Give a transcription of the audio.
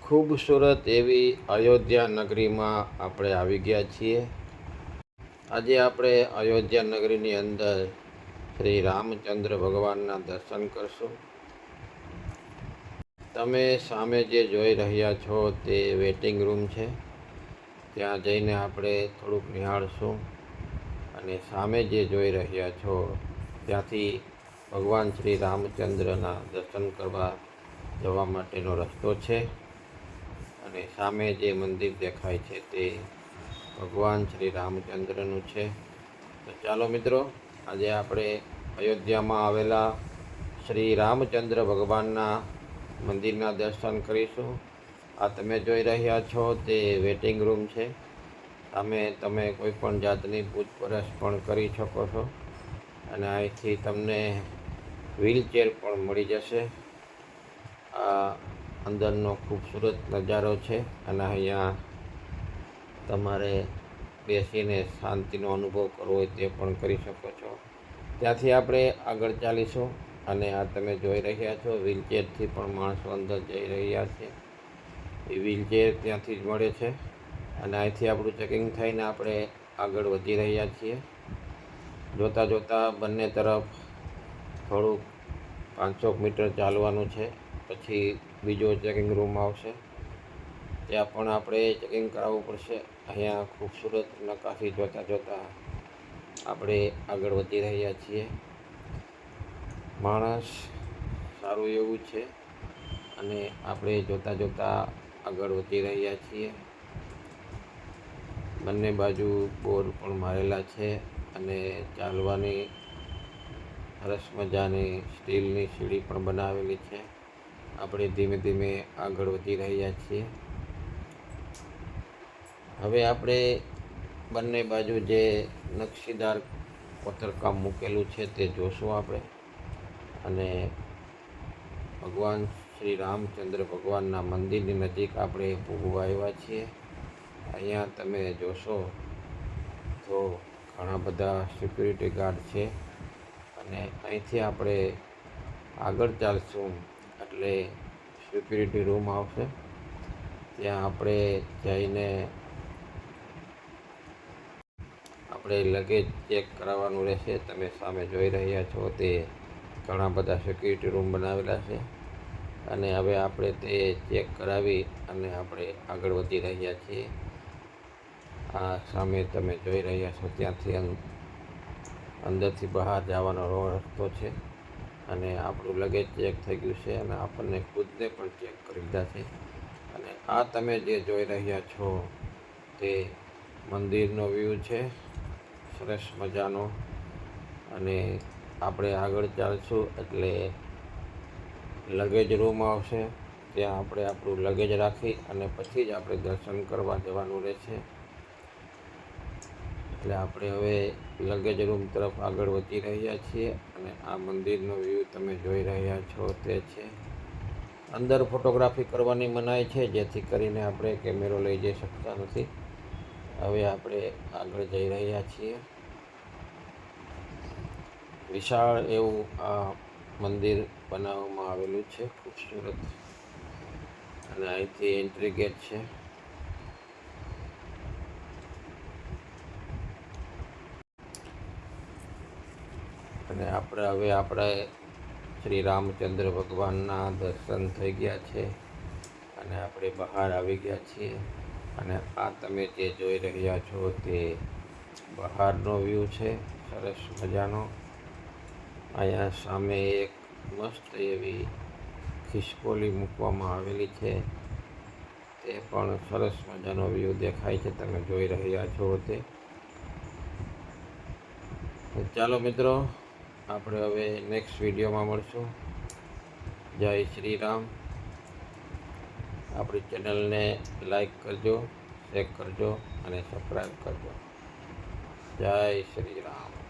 ખૂબસૂરત એવી અયોધ્યા નગરીમાં આપણે આવી ગયા છીએ। આજે આપણે અયોધ્યા નગરીની અંદર શ્રી રામચંદ્ર ભગવાનના દર્શન કરશું। તમે સામે જે જોઈ રહ્યા છો તે વેઇટિંગ રૂમ છે। ત્યાં જઈને આપણે થોડુંક નિહાળશું અને સામે જે જોઈ રહ્યા છો ત્યાંથી ભગવાન શ્રી રામચંદ્રના દર્શન કરવા જવા માટેનો રસ્તો છે અને સામે જે મંદિર દેખાય છે તે ભગવાન શ્રી રામચંદ્રનું છે। તો ચાલો મિત્રો, આજે આપણે અયોધ્યામાં આવેલા શ્રી રામચંદ્ર ભગવાનના મંદિરના દર્શન કરીશું। આ તમે જોઈ રહ્યા છો તે વેઇટિંગ રૂમ છે। સામે તમે કોઈ પણ જાતની પૂછપરછ પણ કરી શકો છો અને અહીંથી તમને વ્હીલચેર પણ મળી જશે। આ અંદરનો ખૂબસૂરત નજારો છે અને અહીંયા તમારે બેસીને શાંતિનો અનુભવ કરવો હોય તે પણ કરી શકો છો। ત્યાંથી આપણે આગળ ચાલીશું અને આ તમે જોઈ રહ્યા છો વ્હીલચેરથી પણ માણસો અંદર જઈ રહ્યા છે। એ વ્હીલચેર ત્યાંથી જ મળે છે અને અહીંથી આપણું ચેકિંગ થઈને આપણે આગળ વધી રહ્યા છીએ। જોતાં જોતાં બંને તરફ થોડુંક 500 મીટર ચાલવાનું છે, પછી બીજો ચેકિંગ રૂમ આવશે, ત્યાં પણ આપણે ચેકિંગ કરાવવું પડશે। અહીંયા ખૂબસૂરત નકાશી જોતાં જોતાં આપણે આગળ વધી રહ્યા છીએ। માણસ સારું એવું છે અને આપણે જોતાં જોતાં આગળ વધી રહ્યા છીએ। બંને બાજુ બોર્ડ પણ મારેલા છે અને ચાલવાની સરસ મજાની સ્ટીલની સીડી પણ બનાવેલી છે। આપણે ધીમે ધીમે આગળ વધી રહ્યા છીએ। હવે આપણે બંને બાજુ જે નકશીદાર કોતરકામ મૂકેલું છે તે જોશું આપણે અને ભગવાન શ્રી રામચંદ્ર ભગવાનના મંદિરની નજીક આપણે ઊભા આવ્યા છીએ। અહીંયા તમે જોશો તો ઘણા બધા સિક્યુરિટી ગાર્ડ છે અને અહીંથી આપણે આગળ ચાલશું એટલે સિક્યુરિટી રૂમ આવશે, ત્યાં આપણે જઈને આપણે લગેજ ચેક કરાવવાનું રહેશે। તમે સામે જોઈ રહ્યા છો તે ઘણા બધા સિક્યુરિટી રૂમ બનાવેલા છે અને હવે આપણે તે ચેક કરાવી અને આપણે આગળ વધી રહ્યા છીએ। આ સામે તમે જોઈ રહ્યા છો ત્યાંથી અંદરથી બહાર જવાનો રસ્તો છે અને આપણું લગેજ ચેક થઈ ગયું છે અને આપણને ખુદને પણ ચેક કરી લીધા છે। અને આ તમે જે જોઈ રહ્યા છો તે મંદિરનો વ્યૂ છે, સરસ મજાનો। અને આપણે આગળ ચાલશું એટલે લગેજ રૂમ આવશે, ત્યાં આપણે આપણું લગેજ રાખી અને પછી જ આપણે દર્શન કરવા જવાનું રહેશે। એટલે આપણે હવે લગેજ રૂમ તરફ આગળ વધી રહ્યા છીએ અને આ મંદિરનો વ્યૂ તમે જોઈ રહ્યા છો તે છે। અંદર ફોટોગ્રાફી કરવાની મનાઈ છે, જેથી કરીને આપણે કેમેરો લઈ જઈ શકતા નથી। હવે આપણે આગળ જઈ રહ્યા છીએ। વિશાળ એવું આ મંદિર બનાવવામાં આવેલું છે, ખૂબસૂરત, અને અહીંથી એન્ટ્રી ગેટ છે। અને આપણે શ્રી રામચંદ્ર ભગવાનના દર્શન થઈ ગયા છે અને આપણે બહાર આવી ગયા છીએ અને આ તમે જે જોઈ રહ્યા છો તે બહારનો વ્યૂ છે, સરસ મજાનો। અહીંયા સામે એક મસ્ત એવી ખિસકોલી મૂકવામાં આવેલી છે, તે પણ સરસ મજાનો વ્યૂ દેખાય છે, તમે જોઈ રહ્યા છો તે। ચાલો મિત્રો, આપણે હવે નેક્સ્ટ વિડીયોમાં મળશું। જય શ્રી રામ। આપણી ચેનલને લાઈક કરજો, શેર કરજો અને સબસ્ક્રાઈબ કરજો। જય શ્રી રામ।